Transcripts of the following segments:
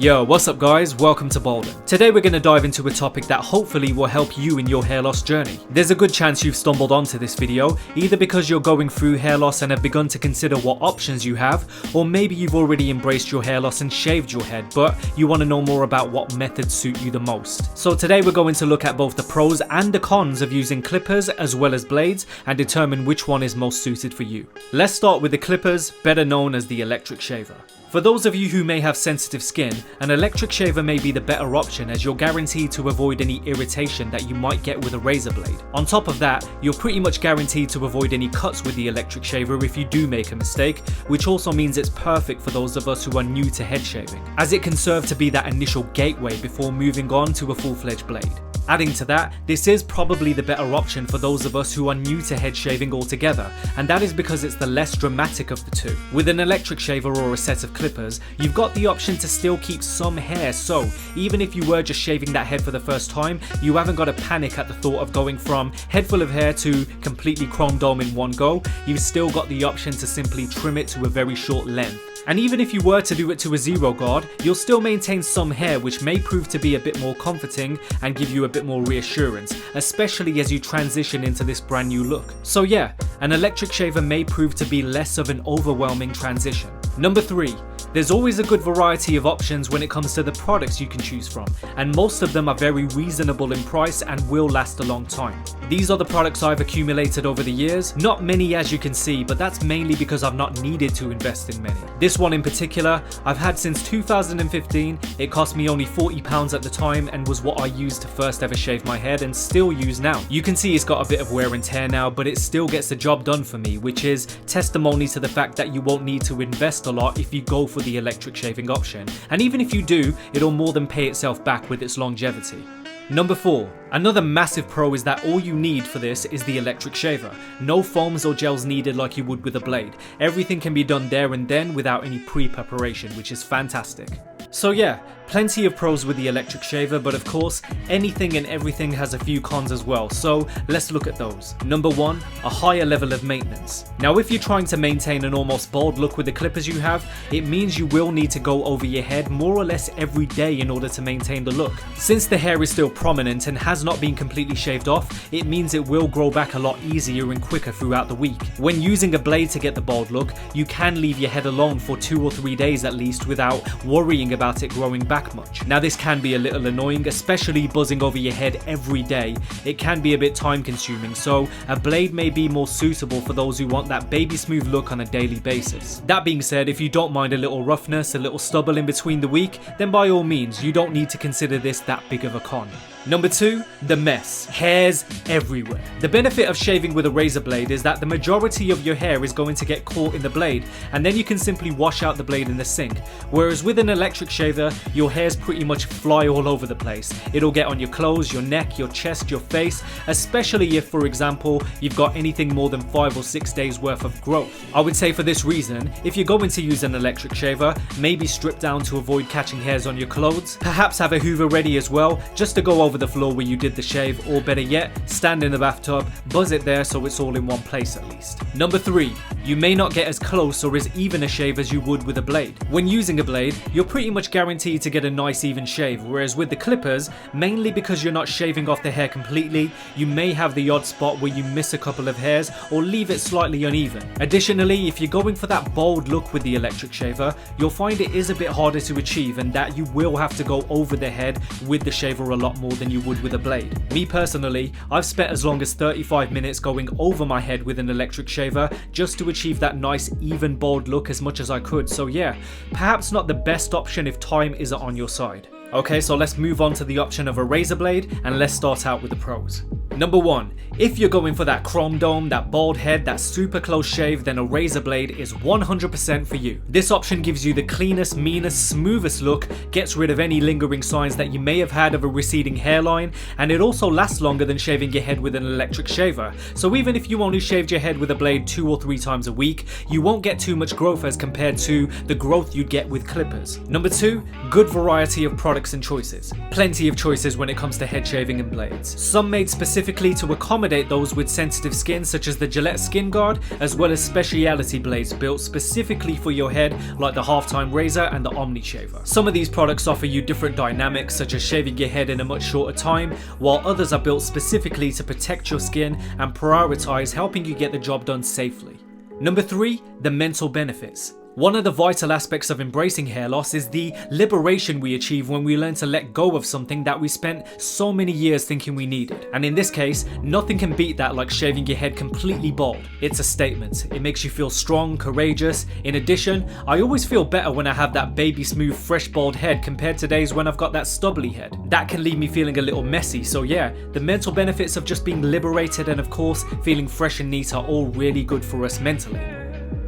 Yo, what's up guys? Welcome to Bolden. Today we're going to dive into a topic that hopefully will help you in your hair loss journey. There's a good chance you've stumbled onto this video, either because you're going through hair loss and have begun to consider what options you have, or maybe you've already embraced your hair loss and shaved your head, but you want to know more about what methods suit you the most. So today we're going to look at both the pros and the cons of using clippers as well as blades and determine which one is most suited for you. Let's start with the clippers, better known as the electric shaver. For those of you who may have sensitive skin, an electric shaver may be the better option as you're guaranteed to avoid any irritation that you might get with a razor blade. On top of that, you're pretty much guaranteed to avoid any cuts with the electric shaver if you do make a mistake, which also means it's perfect for those of us who are new to head shaving, as it can serve to be that initial gateway before moving on to a full-fledged blade. Adding to that, this is probably the better option for those of us who are new to head shaving altogether, and that is because it's the less dramatic of the two. With an electric shaver or a set of clippers, you've got the option to still keep some hair, so even if you were just shaving that head for the first time, you haven't got to panic at the thought of going from head full of hair to completely chrome dome in one go. You've still got the option to simply trim it to a very short length. And even if you were to do it to a zero guard, you'll still maintain some hair, which may prove to be a bit more comforting and give you a bit more reassurance, especially as you transition into this brand new look. So yeah, an electric shaver may prove to be less of an overwhelming transition. Number 3. There's always a good variety of options when it comes to the products you can choose from, and most of them are very reasonable in price and will last a long time. These are the products I've accumulated over the years, not many as you can see, but that's mainly because I've not needed to invest in many. This one in particular, I've had since 2015, it cost me only £40 at the time and was what I used to first ever shave my head and still use now. You can see it's got a bit of wear and tear now, but it still gets the job done for me, which is testimony to the fact that you won't need to invest a lot if you go for the electric shaving option, and even if you do, it'll more than pay itself back with its longevity. Number 4. Another massive pro is that all you need for this is the electric shaver. No foams or gels needed like you would with a blade. Everything can be done there and then without any pre-preparation, which is fantastic. So yeah, plenty of pros with the electric shaver, but of course, anything and everything has a few cons as well, so let's look at those. Number 1, a higher level of maintenance. Now if you're trying to maintain an almost bald look with the clippers you have, it means you will need to go over your head more or less every day in order to maintain the look. Since the hair is still prominent and has not been completely shaved off, it means it will grow back a lot easier and quicker throughout the week. When using a blade to get the bald look, you can leave your head alone for 2 or 3 days at least without worrying about it growing back much. Now this can be a little annoying, especially buzzing over your head every day. It can be a bit time consuming, so a blade may be more suitable for those who want that baby smooth look on a daily basis. That being said, if you don't mind a little roughness, a little stubble in between the week, then by all means you don't need to consider this that big of a con. Number 2, the mess. Hairs everywhere. The benefit of shaving with a razor blade is that the majority of your hair is going to get caught in the blade, and then you can simply wash out the blade in the sink. Whereas with an electric shaver, your hairs pretty much fly all over the place. It'll get on your clothes, your neck, your chest, your face, especially if, for example, you've got anything more than 5 or 6 days worth of growth. I would say for this reason, if you're going to use an electric shaver, maybe strip down to avoid catching hairs on your clothes. Perhaps have a hoover ready as well, just to go over the floor where you did the shave, or better yet, stand in the bathtub, buzz it there so it's all in one place at least. Number 3, you may not get as close or as even a shave as you would with a blade. When using a blade, you're pretty much guaranteed to get a nice even shave, whereas with the clippers, mainly because you're not shaving off the hair completely, you may have the odd spot where you miss a couple of hairs or leave it slightly uneven. Additionally, if you're going for that bold look with the electric shaver, you'll find it is a bit harder to achieve and that you will have to go over the head with the shaver a lot more than you would with a blade. Me personally, I've spent as long as 35 minutes going over my head with an electric shaver just to achieve that nice even bald look as much as I could, so yeah, perhaps not the best option if time isn't on your side. Okay, so let's move on to the option of a razor blade and let's start out with the pros. Number 1, if you're going for that chrome dome, that bald head, that super close shave, then a razor blade is 100% for you. This option gives you the cleanest, meanest, smoothest look, gets rid of any lingering signs that you may have had of a receding hairline, and it also lasts longer than shaving your head with an electric shaver. So even if you only shaved your head with a blade 2 or 3 times a week, you won't get too much growth as compared to the growth you'd get with clippers. Number 2, good variety of products products and choices. Plenty of choices when it comes to head shaving and blades. Some made specifically to accommodate those with sensitive skin, such as the Gillette Skin Guard, as well as speciality blades built specifically for your head like the Halftime Razor and the Omni Shaver. Some of these products offer you different dynamics, such as shaving your head in a much shorter time, while others are built specifically to protect your skin and prioritize helping you get the job done safely. Number 3, the mental benefits. One of the vital aspects of embracing hair loss is the liberation we achieve when we learn to let go of something that we spent so many years thinking we needed. And in this case, nothing can beat that like shaving your head completely bald. It's a statement. It makes you feel strong, courageous. In addition, I always feel better when I have that baby smooth, fresh bald head compared to days when I've got that stubbly head. That can leave me feeling a little messy. So yeah, the mental benefits of just being liberated and of course feeling fresh and neat are all really good for us mentally.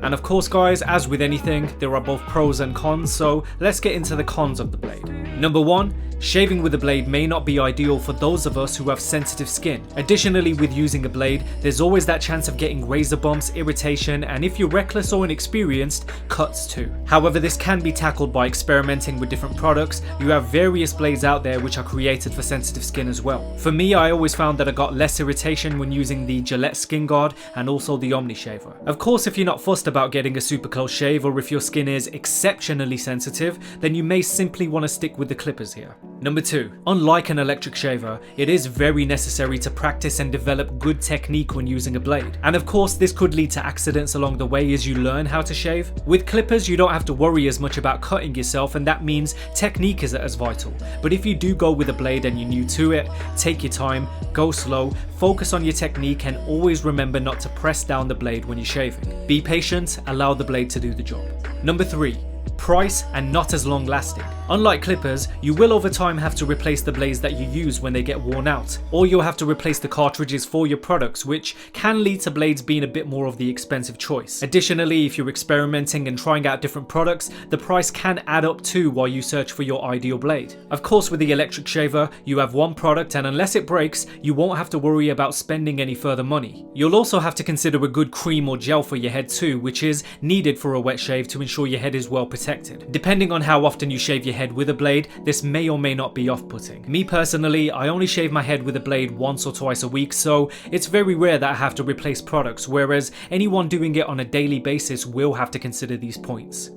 And of course guys, as with anything, there are both pros and cons, so let's get into the cons of the blade. Number 1, shaving with a blade may not be ideal for those of us who have sensitive skin. Additionally, with using a blade, there's always that chance of getting razor bumps, irritation, and if you're reckless or inexperienced, cuts too. However, this can be tackled by experimenting with different products. You have various blades out there which are created for sensitive skin as well. For me, I always found that I got less irritation when using the Gillette Skin Guard and also the Omni Shaver. Of course, if you're not fussed about getting a super close shave, or if your skin is exceptionally sensitive, then you may simply want to stick with the clippers here. Number 2, unlike an electric shaver, it is very necessary to practice and develop good technique when using a blade. And of course, this could lead to accidents along the way as you learn how to shave. With clippers, you don't have to worry as much about cutting yourself, and that means technique isn't as vital. But if you do go with a blade and you're new to it, take your time, go slow, focus on your technique, and always remember not to press down the blade when you're shaving. Be patient, allow the blade to do the job. Number 3, price and not as long lasting. Unlike clippers, you will over time have to replace the blades that you use when they get worn out, or you'll have to replace the cartridges for your products, which can lead to blades being a bit more of the expensive choice. Additionally, if you're experimenting and trying out different products, the price can add up too while you search for your ideal blade. Of course, with the electric shaver, you have one product, and unless it breaks, you won't have to worry about spending any further money. You'll also have to consider a good cream or gel for your head too, which is needed for a wet shave to ensure your head is well protected. Depending on how often you shave your head with a blade, this may or may not be off-putting. Me personally, I only shave my head with a blade once or twice a week, so it's very rare that I have to replace products, whereas anyone doing it on a daily basis will have to consider these points.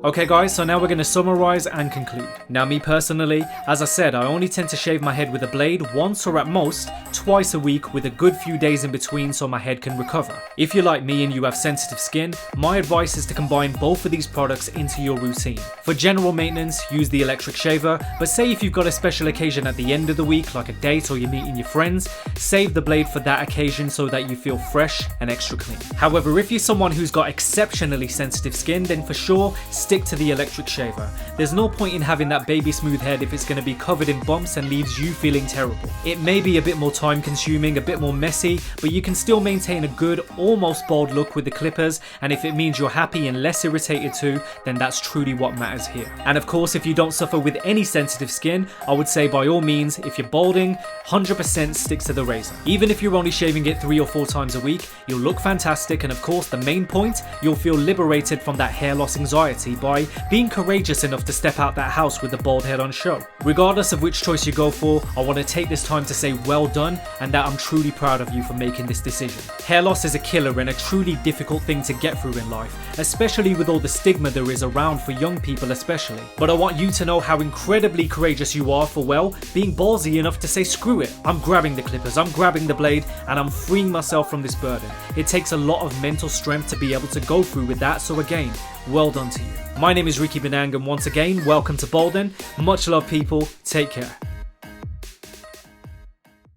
Okay guys, so now we're going to summarize and conclude. Now me personally, as I said, I only tend to shave my head with a blade once or at most twice a week, with a good few days in between so my head can recover. If you're like me and you have sensitive skin, my advice is to combine both of these products into your routine. For general maintenance, use the electric shaver, but say if you've got a special occasion at the end of the week, like a date or you're meeting your friends, save the blade for that occasion so that you feel fresh and extra clean. However, if you're someone who's got exceptionally sensitive skin, then for sure, stick to the electric shaver. There's no point in having that baby smooth head if it's going to be covered in bumps and leaves you feeling terrible. It may be a bit more time consuming, a bit more messy, but you can still maintain a good, almost bald look with the clippers, and if it means you're happy and less irritated too, then that's truly what matters here. And of course, if you don't suffer with any sensitive skin, I would say by all means, if you're balding, 100% stick to the razor. Even if you're only shaving it 3 or 4 times a week, you'll look fantastic, and of course the main point, you'll feel liberated from that hair loss anxiety by being courageous enough to step out that house with the bald head on show. Regardless of which choice you go for, I want to take this time to say well done, and that I'm truly proud of you for making this decision. Hair loss is a killer and a truly difficult thing to get through in life, especially with all the stigma there is around for young people especially. But I want you to know how incredibly courageous you are for, well, being ballsy enough to say screw it, I'm grabbing the clippers, I'm grabbing the blade, and I'm freeing myself from this burden. It takes a lot of mental strength to be able to go through with that, so again, well done to you. My name is Ricky Benang, and once again, welcome to Bolden. Much love people, take care.